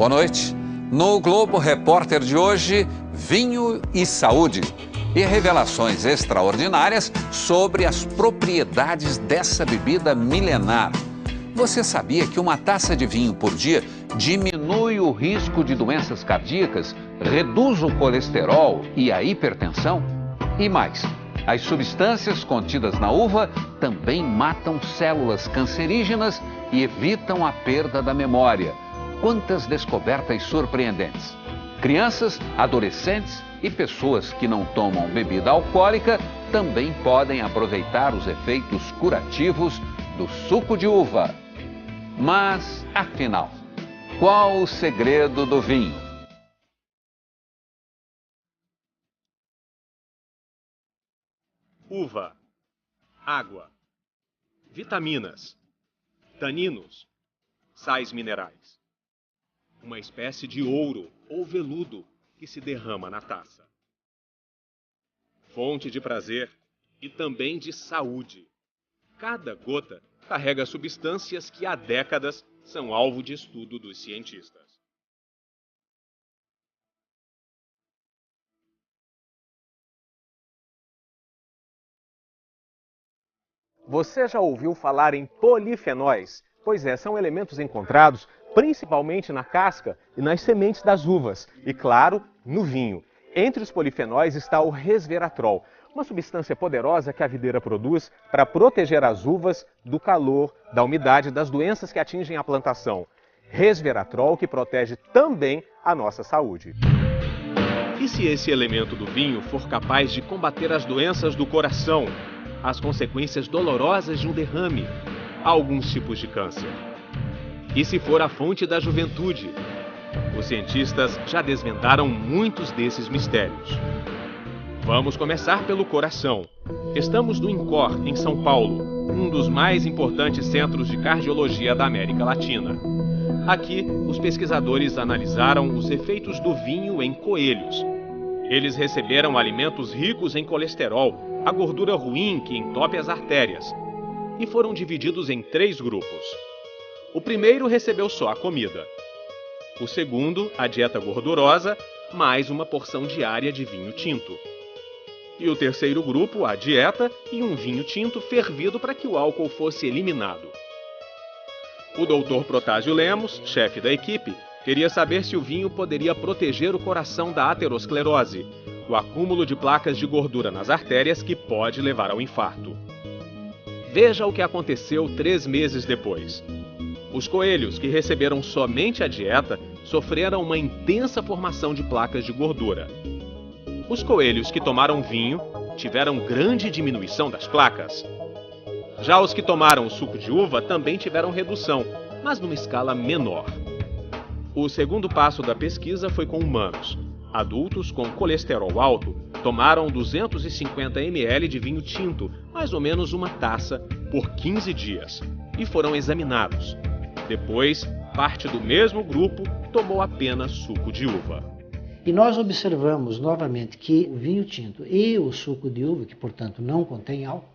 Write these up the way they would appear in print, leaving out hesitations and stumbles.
Boa noite. No Globo Repórter de hoje, vinho e saúde. E revelações extraordinárias sobre as propriedades dessa bebida milenar. Você sabia que uma taça de vinho por dia diminui o risco de doenças cardíacas, reduz o colesterol e a hipertensão? E mais, as substâncias contidas na uva também matam células cancerígenas e evitam a perda da memória. Quantas descobertas surpreendentes! Crianças, adolescentes e pessoas que não tomam bebida alcoólica também podem aproveitar os efeitos curativos do suco de uva. Mas, afinal, qual o segredo do vinho? Uva, água, vitaminas, taninos, sais minerais. Uma espécie de ouro ou veludo que se derrama na taça. Fonte de prazer e também de saúde. Cada gota carrega substâncias que há décadas são alvo de estudo dos cientistas. Você já ouviu falar em polifenóis? Pois é, são elementos encontrados principalmente na casca e nas sementes das uvas e, claro, no vinho. Entre os polifenóis está o resveratrol, uma substância poderosa que a videira produz para proteger as uvas do calor, da umidade e das doenças que atingem a plantação. Resveratrol que protege também a nossa saúde. E se esse elemento do vinho for capaz de combater as doenças do coração, as consequências dolorosas de um derrame, alguns tipos de câncer? E se for a fonte da juventude? Os cientistas já desvendaram muitos desses mistérios. Vamos começar pelo coração. Estamos no INCOR, em São Paulo, um dos mais importantes centros de cardiologia da América Latina. Aqui, os pesquisadores analisaram os efeitos do vinho em coelhos. Eles receberam alimentos ricos em colesterol, a gordura ruim que entope as artérias, e foram divididos em 3 grupos. O primeiro recebeu só a comida. O segundo, a dieta gordurosa, mais uma porção diária de vinho tinto. E o terceiro grupo, a dieta e um vinho tinto fervido para que o álcool fosse eliminado. O Dr. Protásio Lemos, chefe da equipe, queria saber se o vinho poderia proteger o coração da aterosclerose, o acúmulo de placas de gordura nas artérias que pode levar ao infarto. Veja o que aconteceu 3 meses depois. Os coelhos que receberam somente a dieta sofreram uma intensa formação de placas de gordura. Os coelhos que tomaram vinho tiveram grande diminuição das placas. Já os que tomaram o suco de uva também tiveram redução, mas numa escala menor. O segundo passo da pesquisa foi com humanos. Adultos com colesterol alto tomaram 250 ml de vinho tinto, mais ou menos uma taça, por 15 dias, e foram examinados. Depois, parte do mesmo grupo tomou apenas suco de uva. E nós observamos novamente que o vinho tinto e o suco de uva, que portanto não contém álcool,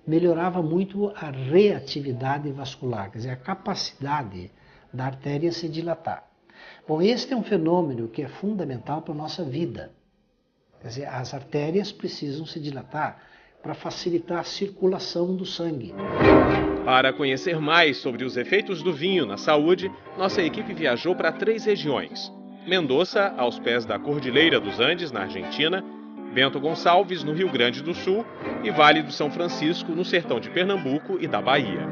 melhorava muito a reatividade vascular, quer dizer, a capacidade da artéria se dilatar. Bom, este é um fenômeno que é fundamental para a nossa vida. Quer dizer, as artérias precisam se dilatar para facilitar a circulação do sangue. Para conhecer mais sobre os efeitos do vinho na saúde, nossa equipe viajou para 3 regiões. Mendoza, aos pés da Cordilheira dos Andes, na Argentina, Bento Gonçalves, no Rio Grande do Sul, e Vale do São Francisco, no sertão de Pernambuco e da Bahia.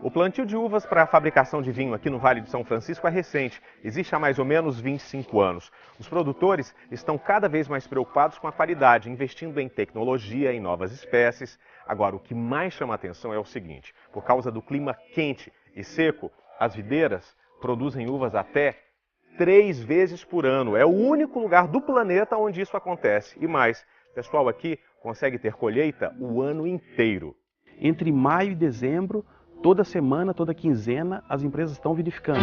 O plantio de uvas para a fabricação de vinho aqui no Vale do São Francisco é recente, existe há mais ou menos 25 anos. Os produtores estão cada vez mais preocupados com a qualidade, investindo em tecnologia, em novas espécies. Agora, o que mais chama a atenção é o seguinte: por causa do clima quente e seco, as videiras produzem uvas até 3 vezes por ano. É o único lugar do planeta onde isso acontece. E mais, o pessoal aqui consegue ter colheita o ano inteiro. Entre maio e dezembro, toda semana, toda quinzena, as empresas estão vinificando.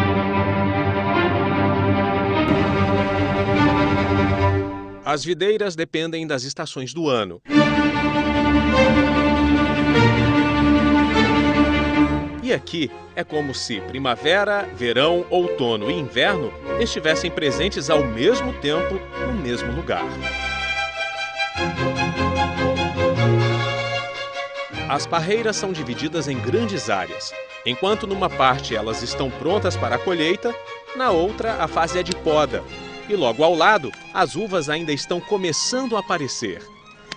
As videiras dependem das estações do ano. E aqui é como se primavera, verão, outono e inverno estivessem presentes ao mesmo tempo no mesmo lugar. As parreiras são divididas em grandes áreas. Enquanto numa parte elas estão prontas para a colheita, na outra a fase é de poda. E logo ao lado, as uvas ainda estão começando a aparecer.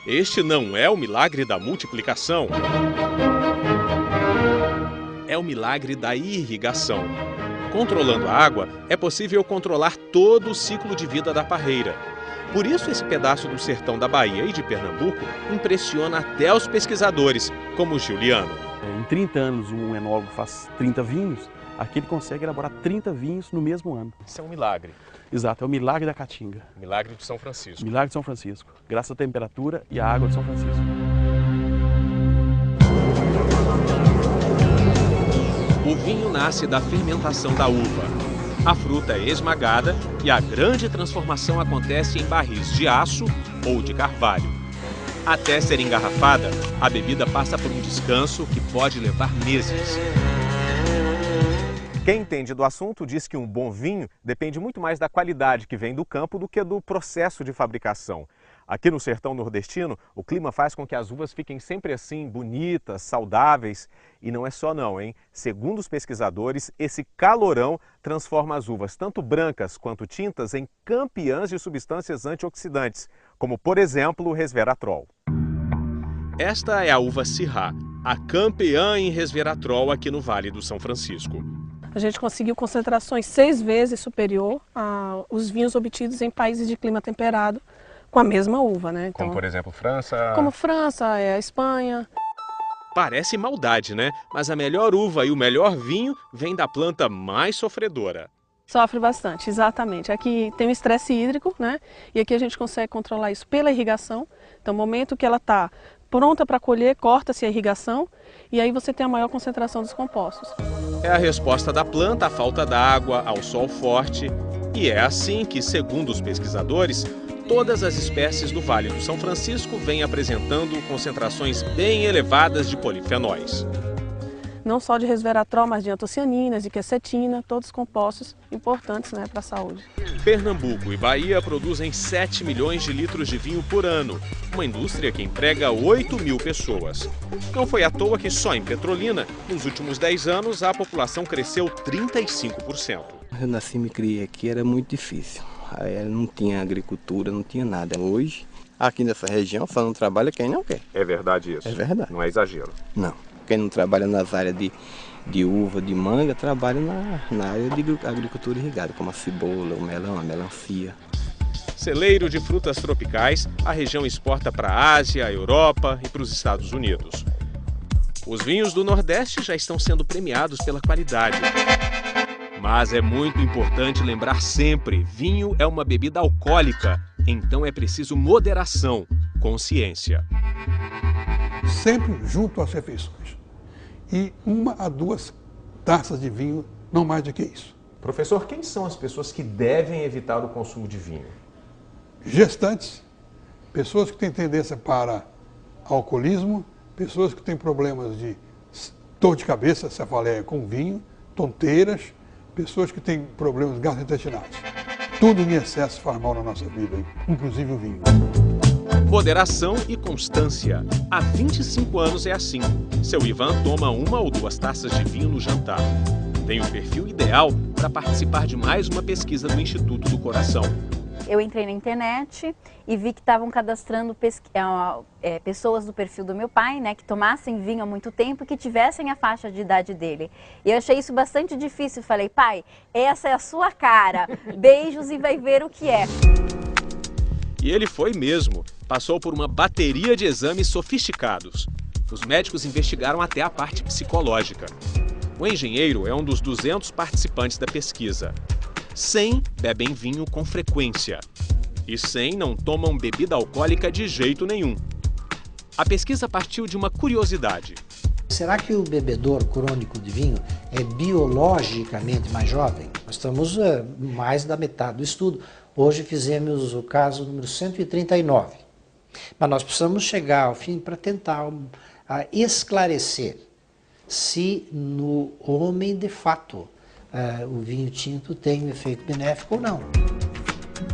Este não é o milagre da multiplicação. É o milagre da irrigação. Controlando a água, é possível controlar todo o ciclo de vida da parreira. Por isso, esse pedaço do sertão da Bahia e de Pernambuco impressiona até os pesquisadores, como o Juliano. Em 30 anos, um enólogo faz 30 vinhos, aqui ele consegue elaborar 30 vinhos no mesmo ano. Isso é um milagre. Exato, é o milagre da Caatinga. Milagre de São Francisco. Milagre de São Francisco, graças à temperatura e à água de São Francisco. O vinho nasce da fermentação da uva. A fruta é esmagada e a grande transformação acontece em barris de aço ou de carvalho. Até ser engarrafada, a bebida passa por um descanso que pode levar meses. Quem entende do assunto diz que um bom vinho depende muito mais da qualidade que vem do campo do que do processo de fabricação. Aqui no sertão nordestino, o clima faz com que as uvas fiquem sempre assim, bonitas, saudáveis. E não é só não, hein? Segundo os pesquisadores, esse calorão transforma as uvas, tanto brancas quanto tintas, em campeãs de substâncias antioxidantes, como, por exemplo, o resveratrol. Esta é a uva Syrah, a campeã em resveratrol aqui no Vale do São Francisco. A gente conseguiu concentrações 6 vezes superior aos vinhos obtidos em países de clima temperado com a mesma uva, né? Então, como, por exemplo, França? Como França, a Espanha. Parece maldade, né? Mas a melhor uva e o melhor vinho vem da planta mais sofredora. Sofre bastante, exatamente. Aqui tem o estresse hídrico, né? E aqui a gente consegue controlar isso pela irrigação. Então, no momento que ela está pronta para colher, corta-se a irrigação e aí você tem a maior concentração dos compostos. É a resposta da planta à falta d'água, ao sol forte. E é assim que, segundo os pesquisadores, todas as espécies do Vale do São Francisco vêm apresentando concentrações bem elevadas de polifenóis. Não só de resveratrol, mas de antocianinas, de quercetina, todos compostos importantes, né, para a saúde. Pernambuco e Bahia produzem 7 milhões de litros de vinho por ano, uma indústria que emprega 8 mil pessoas. Não foi à toa que só em Petrolina, nos últimos 10 anos, a população cresceu 35%. Eu nasci e me criei aqui, era muito difícil. Aí não tinha agricultura, não tinha nada. Hoje, aqui nessa região, só não trabalha quem não quer. É verdade isso? É verdade. Não é exagero? Não. Quem não trabalha nas áreas de uva, de manga, trabalha na área de agricultura irrigada, como a cebola, o melão, a melancia. Celeiro de frutas tropicais, a região exporta para a Ásia, a Europa e para os Estados Unidos. Os vinhos do Nordeste já estão sendo premiados pela qualidade. Mas é muito importante lembrar sempre, vinho é uma bebida alcoólica, então é preciso moderação, consciência. Sempre junto às refeições. E 1 a 2 taças de vinho, não mais do que isso. Professor, quem são as pessoas que devem evitar o consumo de vinho? Gestantes, pessoas que têm tendência para alcoolismo, pessoas que têm problemas de dor de cabeça, cefaleia com vinho, tonteiras, pessoas que têm problemas gastrointestinais. Tudo em excesso faz mal na nossa vida, inclusive o vinho. Moderação e constância. Há 25 anos é assim. Seu Ivan toma 1 ou 2 taças de vinho no jantar. Tem o perfil ideal para participar de mais uma pesquisa do Instituto do Coração. Eu entrei na internet e vi que estavam cadastrando pessoas do perfil do meu pai, né, que tomassem vinho há muito tempo e que tivessem a faixa de idade dele. E eu achei isso bastante difícil. Falei, pai, essa é a sua cara. Beijos e vai ver o que é. E ele foi mesmo. Passou por uma bateria de exames sofisticados. Os médicos investigaram até a parte psicológica. O engenheiro é um dos 200 participantes da pesquisa. 100 bebem vinho com frequência. E 100 não tomam bebida alcoólica de jeito nenhum. A pesquisa partiu de uma curiosidade. Será que o bebedor crônico de vinho é biologicamente mais jovem? Nós estamos mais da metade do estudo. Hoje fizemos o caso número 139. Mas nós precisamos chegar ao fim para tentar esclarecer se no homem, de fato, o vinho tinto tem um efeito benéfico ou não.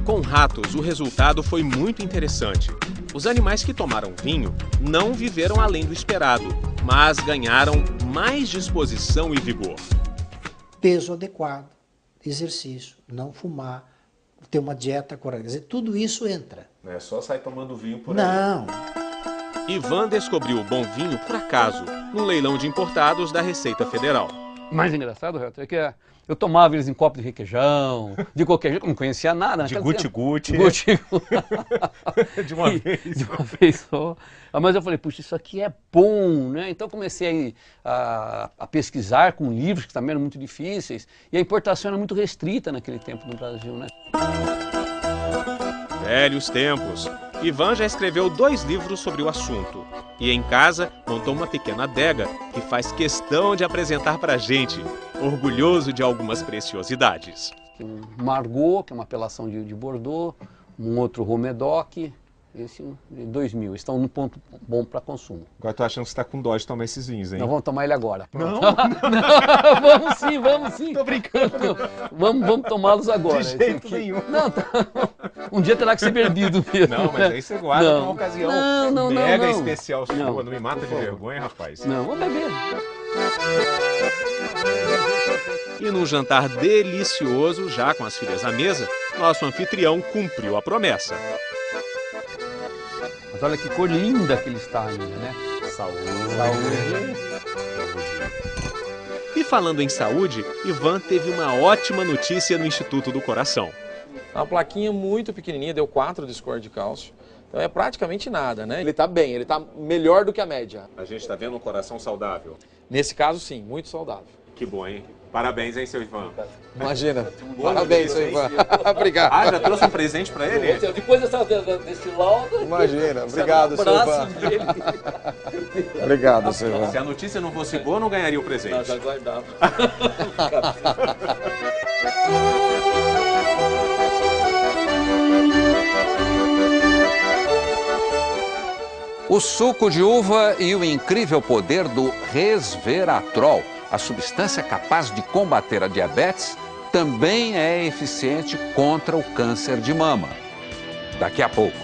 Com ratos, o resultado foi muito interessante. Os animais que tomaram vinho não viveram além do esperado, mas ganharam mais disposição e vigor. Peso adequado, exercício, não fumar, ter uma dieta correta. Quer dizer, tudo isso entra. Não é só sair tomando vinho por aí. Não. Ivan descobriu o bom vinho por acaso, no leilão de importados da Receita Federal. O mais engraçado, Renato, é que eu tomava eles em copo de requeijão, de qualquer jeito, não conhecia nada. De guti-guti. De uma vez. De uma vez só. Mas eu falei, puxa, isso aqui é bom, né? Então comecei a pesquisar com livros que também eram muito difíceis, e a importação era muito restrita naquele tempo no Brasil, né? Velhos tempos. Ivan já escreveu 2 livros sobre o assunto. E em casa montou uma pequena adega que faz questão de apresentar pra gente, orgulhoso de algumas preciosidades. Um Margaux, que é uma apelação de Bordeaux, um outro Romedoc, esse de 2000. Estão num ponto bom para consumo. Agora tô achando que você tá com dó de tomar esses vinhos, hein? Nós vamos tomar ele agora. Não? Não, vamos sim. Tô brincando. Vamos tomá-los agora. De jeito nenhum. Não, um dia terá que ser bebido mesmo. Não, mas aí você guarda numa ocasião mega especial sua. Não me mata de vergonha, rapaz. Não, vou beber. E num jantar delicioso, já com as filhas à mesa, nosso anfitrião cumpriu a promessa. Mas olha que cor linda que ele está ainda, né? Saúde. E falando em saúde, Ivan teve uma ótima notícia no Instituto do Coração. Uma plaquinha muito pequenininha, deu 4 de score de cálcio. Então é praticamente nada, né? Ele tá bem, ele tá melhor do que a média. A gente tá vendo um coração saudável. Nesse caso, sim, muito saudável. Que bom, hein? Parabéns, hein, seu Ivan? Imagina. Parabéns, seu Ivan. Obrigado. Ah, já trouxe um presente pra ele? Depois desse laudo... Imagina. Obrigado, seu Ivan. Obrigado, seu Ivan. Se a notícia não fosse boa, não ganharia o presente. Não, já guardava. O suco de uva e o incrível poder do resveratrol, a substância capaz de combater a diabetes, também é eficiente contra o câncer de mama. Daqui a pouco.